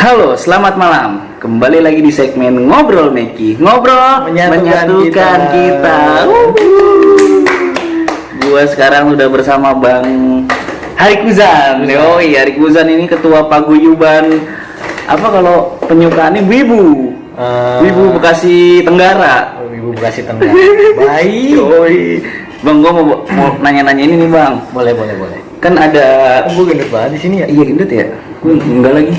Halo, selamat malam. Kembali lagi di segmen Ngobrol Meki. Ngobrol menyatukan kita. Gua sekarang udah bersama Bang Harik Muzan. Yoi, Harik Muzan ini ketua paguyuban apa kalau penyukaannya Wibu. Wibu Bekasi Tenggara. Wibu Bekasi Tenggara. Baik. Yoi. Bang, gua mau nanya-nanya ini nih, Bang. Boleh. Kan ada gue gendut banget di sini ya. Iya gendut ya. Gue enggak lagi.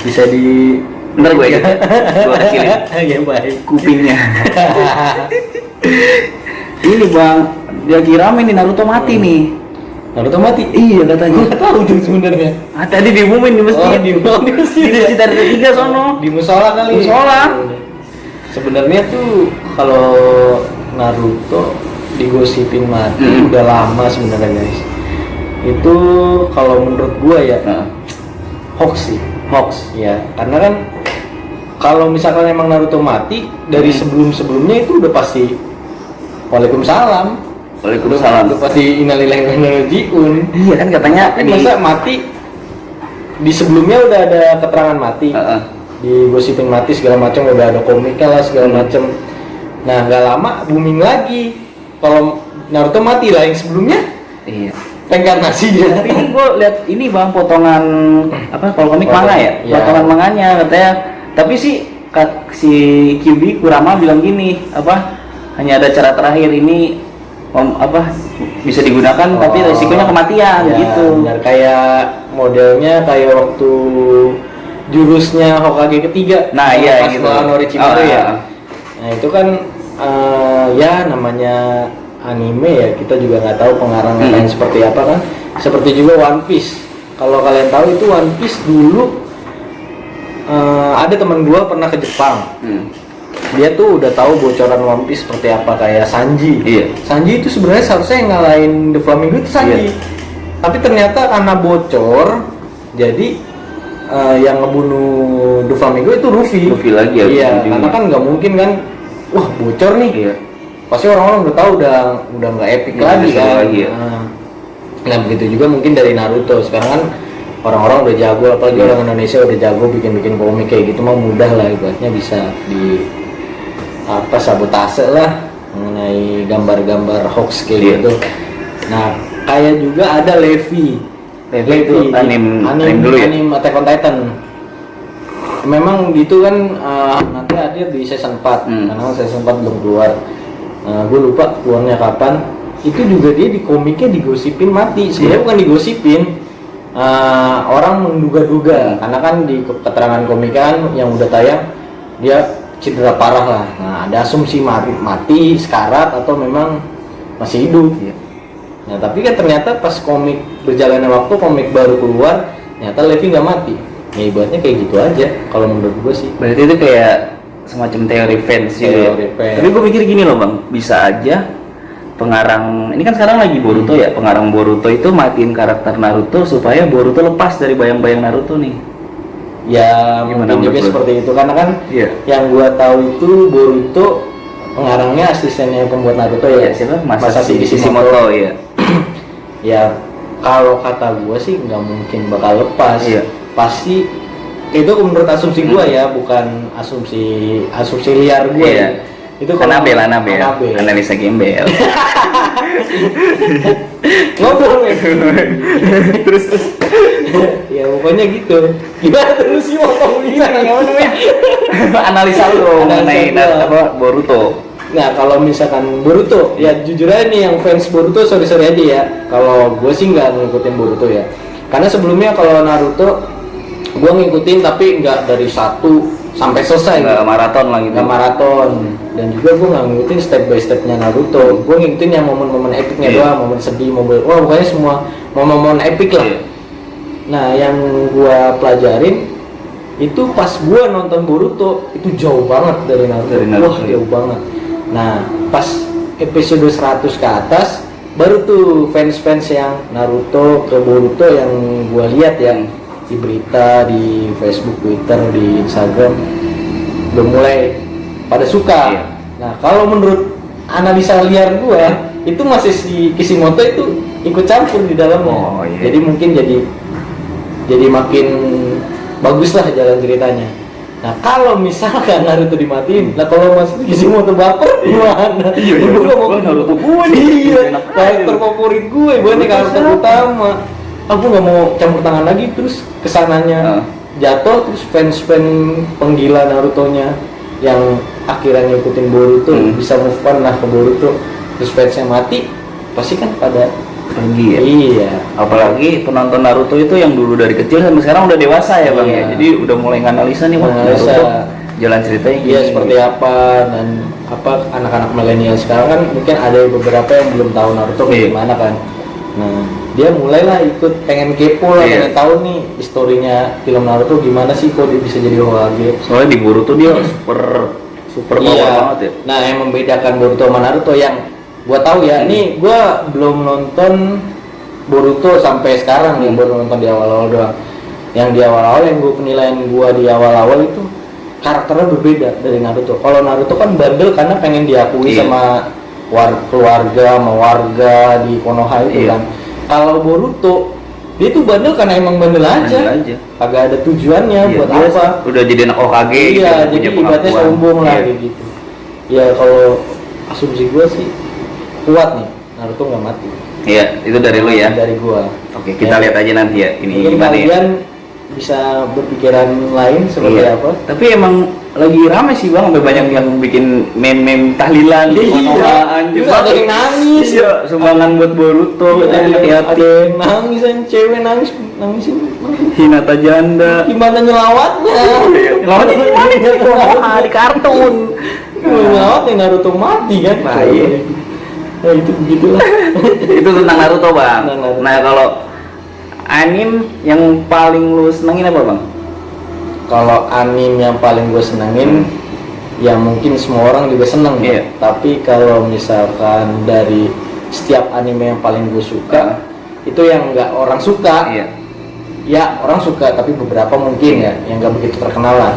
Bisa di ntar gue edit. Gue kecilin Ya baik. kupingnya. Ini Bang, lagi rame nih Naruto mati nih. Naruto mati? Iya katanya. Gue nggak tahu tuh sebenarnya. Tadi diumumin di masjid. Di masjid. Di masjid ada tiga sono. Di musola kali. Musola. Sebenarnya tuh kalau Naruto digosipin mati udah lama sebenarnya guys. Itu kalau menurut gua ya hoax sih, hoax ya. Karena kan kalau misalkan emang Naruto mati dari sebelum-sebelumnya itu udah pasti Waalaikumsalam. Udah pasti innalillahi wa inna ilaihi raji'un. Iya kan katanya masa mati di sebelumnya udah ada keterangan mati. Digosipin mati segala macam, udah ada komiknya lah segala macam. Nah, nggak lama booming lagi. Kalau Naruto mati lah yang sebelumnya. Iya. Reinkarnasinya. Tapi gue lihat ini Bang potongan apa kalau komik manga ya? Potongan manganya katanya. Tapi si Kyuubi Kurama bilang gini, apa? Hanya ada cara terakhir ini bisa digunakan tapi resikonya kematian gitu. Benar, kayak modelnya kayak waktu jurusnya Hokage ketiga. Nah, iya gitu. Orochimaru ya. Nah, itu kan ya namanya anime ya, kita juga nggak tahu pengarangnya seperti apa kan. Seperti juga One Piece. Kalau kalian tahu itu One Piece dulu ada teman gua pernah ke Jepang. Dia tuh udah tahu bocoran One Piece seperti apa, kayak Sanji. Iya. Sanji itu sebenarnya seharusnya yang ngalahin The Flamingo itu Sanji. Iya. Tapi ternyata karena bocor, jadi yang ngebunuh The Flamingo itu Luffy. Luffy lagi ya. Iya, karena kan nggak mungkin kan, wah bocor nih. Iya. Pasti orang-orang udah tahu udah nggak epic lagi kan. Lagi, ya. Nah begitu juga mungkin dari Naruto. Sekarang kan orang-orang udah jago, apalagi orang Indonesia udah jago bikin komik kayak gitu mah mudah lah, ibaratnya bisa di sabotase lah mengenai gambar-gambar hoax kayak gitu. Nah kayak juga ada Levi itu anime dulu ya. Anime Attack on Titan. Memang gitu kan, nanti hadir di season 4 karena season 4 belum keluar. Gue lupa keluarnya kapan. Itu juga dia di komiknya digosipin mati. Sebenarnya bukan digosipin, orang menduga-duga karena kan di keterangan komik kan yang udah tayang dia cedera parah lah. Nah ada asumsi mati sekarat atau memang masih hidup. Nah tapi kan ternyata pas komik berjalannya waktu, komik baru keluar, ternyata Levi nggak mati. Ya ibaratnya kayak gitu aja kalau menurut gue sih. Berarti itu kayak semacam teori fans ya. Tapi gue mikir gini loh Bang, bisa aja pengarang ini kan sekarang lagi Boruto ya, pengarang Boruto itu matiin karakter Naruto supaya Boruto lepas dari bayang-bayang Naruto nih. Ya mungkin juga seperti itu karena kan yang gua tahu itu Boruto pengarangnya asistennya pembuat Naruto ya, siapa? Masashi Kishimoto ya. Ya kalau kata gua sih nggak mungkin bakal lepas. Pasti itu menurut asumsi gua ya, bukan asumsi liar gua ya. Itu Anabel analisa gembel. Ngobrol terus ya pokoknya gitu. Gimana terus sih analisa lu mengenai Boruto. Nah kalau misalkan Boruto ya jujur aja nih yang fans Boruto sorry aja ya, kalau gue sih nggak ngikutin Boruto ya, karena sebelumnya kalau Naruto gue ngikutin tapi nggak dari 1 sampai selesai, nggak maraton lah gitu. Nggak maraton, dan juga gue nggak ngikutin step by stepnya Naruto. Gue ngikutin yang momen-momen epicnya doang, momen sedih, wah pokoknya semua momen-momen epic lah. Nah yang gue pelajarin itu pas gue nonton Boruto itu jauh banget dari Naruto. Wah jauh banget. Nah pas episode 100 ke atas baru tuh fans-fans yang Naruto ke Boruto yang gue lihat yang di berita, di Facebook, Twitter, di Instagram udah mulai pada suka. Nah kalau menurut analisa liar gue itu masih si Kishimoto itu ikut campur di dalamnya. Jadi mungkin jadi makin bagus lah jalan ceritanya. Nah kalau misalkan Naruto dimatiin, nah kalau Mas Kishimoto baper gimana? Gue gak mau Naruto gue nih. Iya, Enak karakter aja. favorit gue nih karakter utama. Aku nggak mau campur tangan lagi, terus kesananya jatuh, terus fans penggila Naruto-nya yang akhirnya ngikutin Boruto bisa move on lah ke Boruto, terus fansnya mati, pasti kan pada Pergi ya. iya. Apalagi penonton Naruto itu yang dulu dari kecil sampai sekarang udah dewasa ya bang Iya. ya. Jadi udah mulai nganalisa nih wah Nganalisa. Naruto jalan ceritanya gini. Iya seperti apa, dan apa anak-anak milenial sekarang kan mungkin ada beberapa yang belum tahu Naruto kayak Iya. gimana kan. Nah dia mulailah ikut pengen kepo lah, Iya. pengen tahu nih historinya film Naruto gimana sih kok dia bisa jadi Hokage. Soalnya di Boruto dia super power Iya. banget ya. Nah yang membedakan Boruto sama Naruto yang gua tahu ya, nih gua belum nonton Boruto sampai sekarang nih, baru nonton di awal-awal doang. Yang di awal-awal yang penilaian gua di awal-awal itu karakternya berbeda dari Naruto. Kalau Naruto kan bandel karena pengen diakui Iya. sama keluarga, sama warga di Konoha itu Iya. kan. Kalau Boruto dia tuh bandel karena emang bandel aja. Bandel aja. Kagak ada tujuannya Iya, buat dia apa. udah jadi anak Hokage gitu, Iya, punya jadi ibaratnya pengakuan. sombong lah Iya. kayak gitu. Ya kalau asumsi gua sih kuat nih, Naruto nggak mati. Iya, itu dari lu ya. Dari gua. Oke, kita Ya. lihat aja nanti ya ini Mungkin gimana ya. kalian bisa berpikiran lain seperti Iya. apa? Tapi emang lagi rame sih bang, sampai banyak yang bikin meme-meme tahlilan, Iya. Konohaan Terus juga. ada yang nangis. Iya, sumbangan buat Boruto, Ada anak yatim, yang nangis, yang cewek nangisin. Hinata janda. Gimana nyelawatnya? Lawannya gimana di Konoha di kartun. Nyelawatnya Naruto mati kan? Nah, iya. Nah, itu begitulah. Itu tentang Naruto bang. Tentang Naruto. Nah kalau anim yang paling lu senengin apa bang? Kalau anime yang paling gue senengin, ya mungkin semua orang juga seneng ya. Iya. Tapi kalau misalkan dari setiap anime yang paling gue suka, itu yang nggak orang suka. Iya. Ya orang suka, tapi beberapa mungkin ya yang nggak begitu terkenal lah.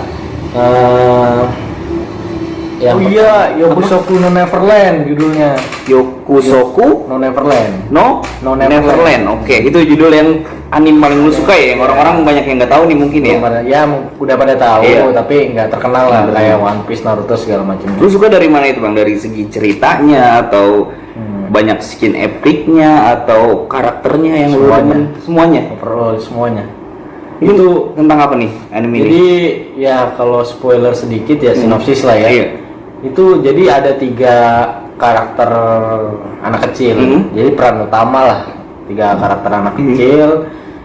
Yang Yokusoku no Neverland judulnya. Yokusoku No Neverland. no No Neverland. Neverland. Oke, itu judul yang anime paling lu suka ya, yang orang-orang banyak yang nggak tahu nih mungkin ya. Udah pada tahu, Iya. tapi nggak terkenal lah Iya. kayak One Piece, Naruto segala macam. Lu suka dari mana itu bang? Dari segi ceritanya atau banyak skin epicnya atau karakternya yang lu Semuanya. demen? Semuanya. Overall semuanya. Itu tentang apa nih anime ini? Jadi ya kalau spoiler sedikit ya sinopsis lah ya. Iya. Itu jadi ada 3 karakter anak kecil. Jadi peran utama lah 3 karakter anak kecil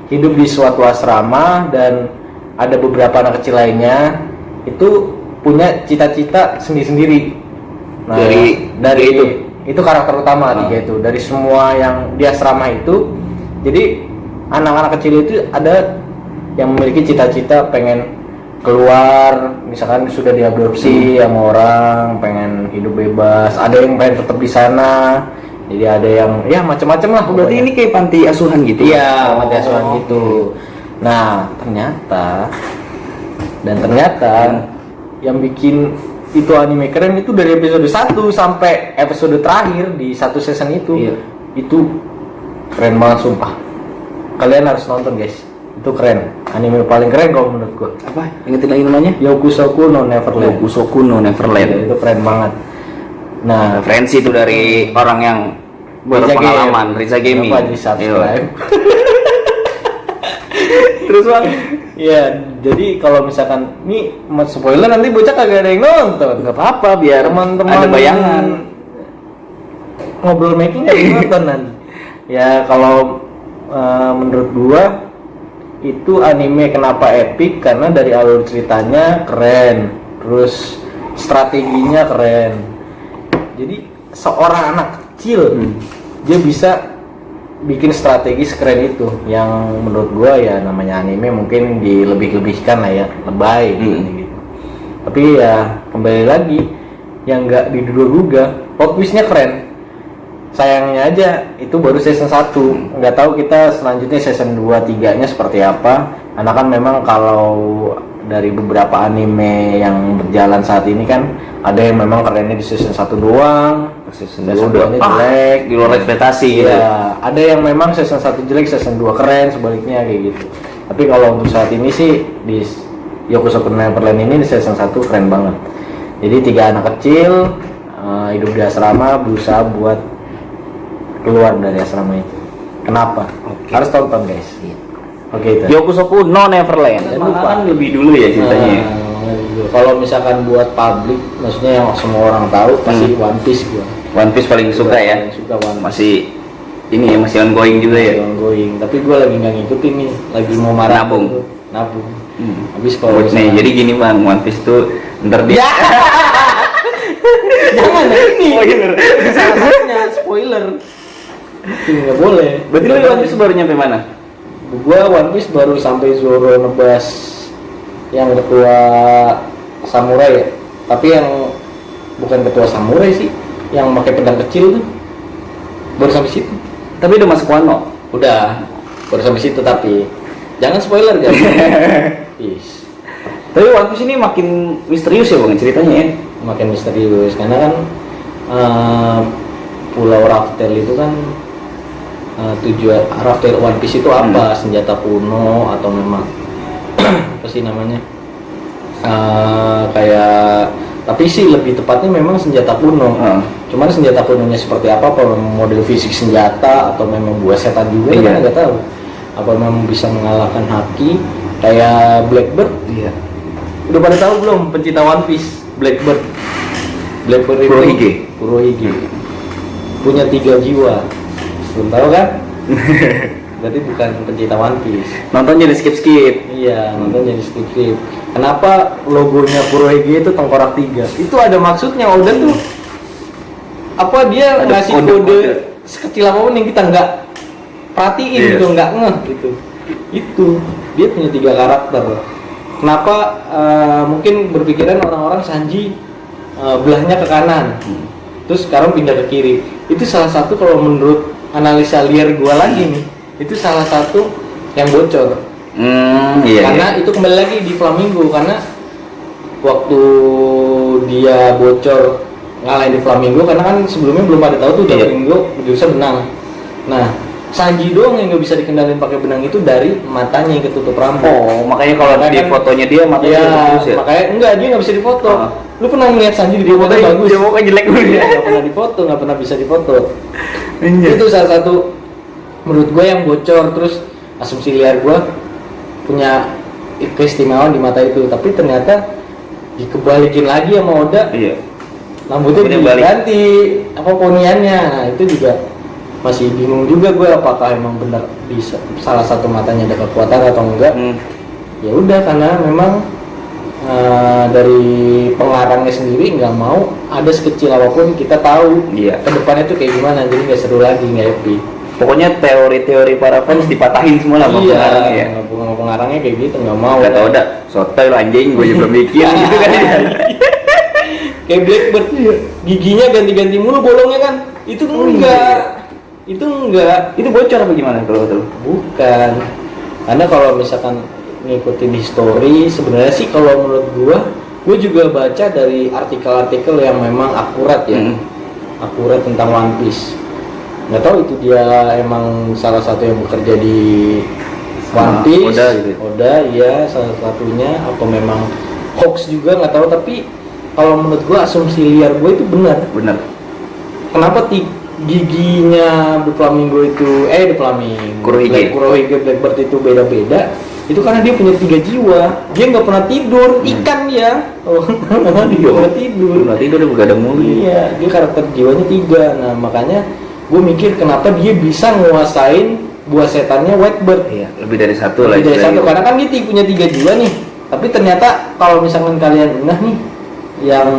hidup di suatu asrama, dan ada beberapa anak kecil lainnya itu punya cita-cita sendiri-sendiri. Nah, dari itu karakter utama 3 itu. Dari semua yang di asrama itu, jadi anak-anak kecil itu ada yang memiliki cita-cita pengen keluar, misalkan sudah diadopsi sama orang, pengen hidup bebas, ada yang pengen tetap di sana, jadi ada yang ya macam-macam lah. Berarti pokoknya. ini kayak panti asuhan gitu? Iya, panti asuhan gitu. Nah ternyata yang bikin itu anime keren itu dari episode 1 sampai episode terakhir di satu season itu. Iya. Itu keren banget sumpah. Kalian harus nonton guys. Itu keren. Anime paling keren kalau menurut gua. Apa? Ingetin lagi namanya? Yokusoku no Neverland. Yokusoku no Neverland. Iya, itu keren banget. Nah, Referensi itu dari orang yang berpengalaman, Riza Gaming. Kenapa di subscribe? Terus bang? Iya, jadi kalau misalkan nih spoiler nanti bocah kagak ada yang nonton. Gak apa-apa biar Teman-teman ada bayangan. Ngobrol making nggak nonton nanti. Ya kalau menurut gua itu anime kenapa epic karena dari alur ceritanya keren, terus strateginya keren. Jadi seorang anak kecil dia bisa bikin strategi sekeren itu, yang menurut gua ya namanya anime mungkin dilebih-lebihkan lah ya, lebay gitu. Tapi ya kembali lagi yang nggak diduga-duga, plot twistnya keren. Sayangnya aja itu baru season 1, nggak tahu kita selanjutnya season 2, 3 nya seperti apa. Karena kan memang kalau dari beberapa anime yang berjalan saat ini kan ada yang memang kerennya di season 1 doang, season 2 nya jelek, di luar ekspektasi gitu. Iya, ada yang memang season 1 jelek, season 2 keren, sebaliknya kayak gitu. Tapi kalau untuk saat ini sih di Yokusoku Neverland ini di season 1 keren banget. Jadi 3 anak kecil hidup di asrama berusaha buat keluar dari asrama itu. Kenapa? Harus tonton guys. Oke itu. Yokusoku no Neverland. Jangan lupa. Kan lebih dulu ya ceritanya. Kalau misalkan buat publik, maksudnya yang semua orang tahu pasti One Piece gua. One Piece paling suka ya. Paling suka One Piece. Masih ini ya, masih ongoing juga ya. Ongoing. Tapi gua lagi nggak ngikutin nih, lagi mau marah. Nabung. Habis kalau Nih, jadi gini bang, One Piece tuh ntar dia. Jangan ini. Spoiler. Salah satunya spoiler. Itu nggak boleh. Berarti lu One Piece baru nyampe mana? Gua One Piece baru sampai Zoro nebas yang ketua samurai ya. Tapi yang bukan ketua samurai sih, yang pakai pedang kecil tuh. Baru sampai situ. Tapi udah masuk Wano. Udah, baru sampai situ tapi jangan spoiler guys. Is. Tapi One Piece ini makin misterius ya bang ceritanya ya. Makin misterius karena kan Pulau Raftel itu kan tujuan Raftel One Piece itu apa? Senjata kuno atau memang apa sih namanya? Kayak tapi sih lebih tepatnya memang senjata kuno. Cuman senjata kunonya seperti apa model fisik senjata atau memang buah setan juga kan nggak tahu. Apa memang bisa mengalahkan Haki kayak Blackbird? Iya. Udah pada tahu belum pencinta One Piece? Blackbird itu Kurohige punya 3 jiwa. Belum tahu kan? Berarti bukan pencinta One Piece. Nonton jadi skip. Iya, nonton jadi skip. Kenapa logonya Kurohige itu tengkorak 3? Itu ada maksudnya. Oda tuh apa dia ada ngasih kode sekecil apapun yang kita nggak perhatiin gitu, nggak ngeh gitu. Itu dia punya 3 karakter. Kenapa mungkin berpikiran orang-orang Sanji belahnya ke kanan, terus sekarang pindah ke kiri. Itu salah satu kalau menurut analisa liar gua lagi nih, itu salah satu yang bocor. Karena itu kembali lagi di Flamingo, karena waktu dia bocor ngalahin di Flamingo, karena kan sebelumnya belum ada tahu tuh Flamingo bisa benang. Nah Sanji doang yang nggak bisa dikendalin pakai benang itu dari matanya yang ketutup rambut. Oh, makanya kalau di fotonya dia matanya terus ya. Makanya enggak, dia nggak bisa difoto. Lu pernah ngeliat Sanji di foto bagus? Dia muka jelek banget. Nggak pernah difoto, nggak pernah bisa difoto. Itu salah satu menurut gue yang bocor. Terus asumsi liar gue punya keistimewaan di mata itu, tapi ternyata dikebalikin lagi sama Oda. Rambutnya diganti apa poniannya. Nah, itu juga masih bingung juga gue apakah emang benar bisa salah satu matanya ada kekuatan atau enggak. Ya udah, karena memang dari pengarangnya sendiri nggak mau ada sekecil apapun kita tahu kedepannya tuh kayak gimana, jadi nggak seru lagi, nggak happy. Pokoknya teori-teori para fans dipatahin semua lah pengarangnya ya. Pengarangnya kayak gitu nggak mau. Gak tau dah, sotoy lo anjing, gue juga mikir gitu kan. Kayak Blackbird, giginya ganti-ganti mulu bolongnya kan? Itu enggak. Itu enggak. Itu bocor apa gimana kalau betul? Bukan. Karena kalau misalkan ngikutin history, sebenarnya sih kalau menurut gua juga baca dari artikel-artikel yang memang akurat ya. Akurat tentang One Piece. Nggak tahu itu dia emang salah satu yang bekerja di One Piece. Oda iya salah satunya, atau memang hoax juga nggak tahu, tapi kalau menurut gua asumsi liar gua itu benar. Kenapa giginya Doflamingo itu Kurohige Blackbird itu beda-beda? Itu karena dia punya 3 jiwa. Dia nggak pernah tidur, ikan dia. Dia pernah tidur. Dia begadang mulu. Iya, dia karakter jiwanya 3. Nah makanya gue mikir kenapa dia bisa nguasain buah setannya Whitebird. Iya, lebih dari satu lah. Lebih dari satu, karena kan dia punya 3 jiwa nih. Tapi ternyata kalau misalkan kalian ngeh nih, yang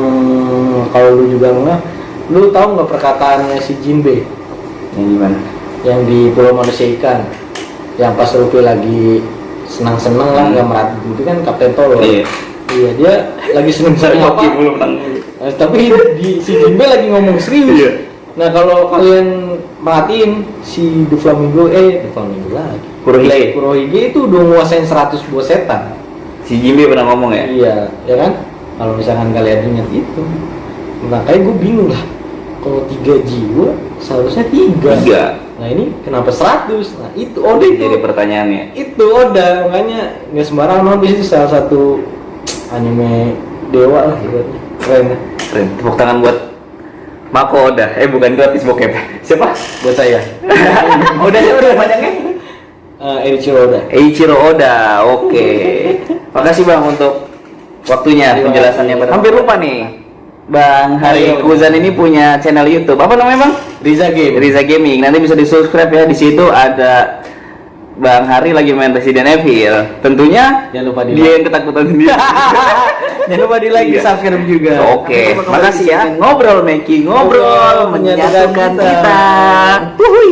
kalau lu juga ngeh, lu tahu nggak perkataannya si Jinbe? Yang gimana? Yang di Pulau Manusia Ikan, yang pas Luffy lagi senang-senang lah, nggak merhati itu kan Kapten Tolo. Iya, dia lagi senang-senang apa? Tapi si Jinbe lagi ngomong serius. Nah kalau kalian perhatiin si Doflamingo lagi Kurohige itu udah nguasain 100 buah setan. Si Jinbe pernah ngomong ya? Iya, ya kan? Kalau misalkan kalian ingat itu, makanya gue bingung lah. Kalau 3 jiwa seharusnya 3. Nah ini kenapa 100? Nah itu Oda Jadi pertanyaannya. itu Oda, makanya nggak sembarangan One Piece itu salah satu anime dewa lah ibaratnya. Keren ya. Keren. Tepuk tangan buat Mako Oda. Bukan gratis bokep. Siapa? Buat saya. Oda siapa udah panjangnya? Eiichiro Oda. Eiichiro Oda. Oke. Makasih Bang untuk waktunya, Terima penjelasannya. kasih. Hampir lupa nih. Bang Hari Ayo. Kuzan ini punya channel YouTube. Apa namanya, Bang? Riza Game. Riza Gaming. Nanti bisa di-subscribe ya. Di situ ada Bang Hari lagi main Resident Evil. Tentunya Jangan lupa dia yang ketakutan sendiri. Jangan lupa di like, di Iya. subscribe juga. Oke, Makasih makasih ya. Ngobrol Meki, ngobrol Ngobrol, menyatukan menyatukan kita. kita. Wuhui.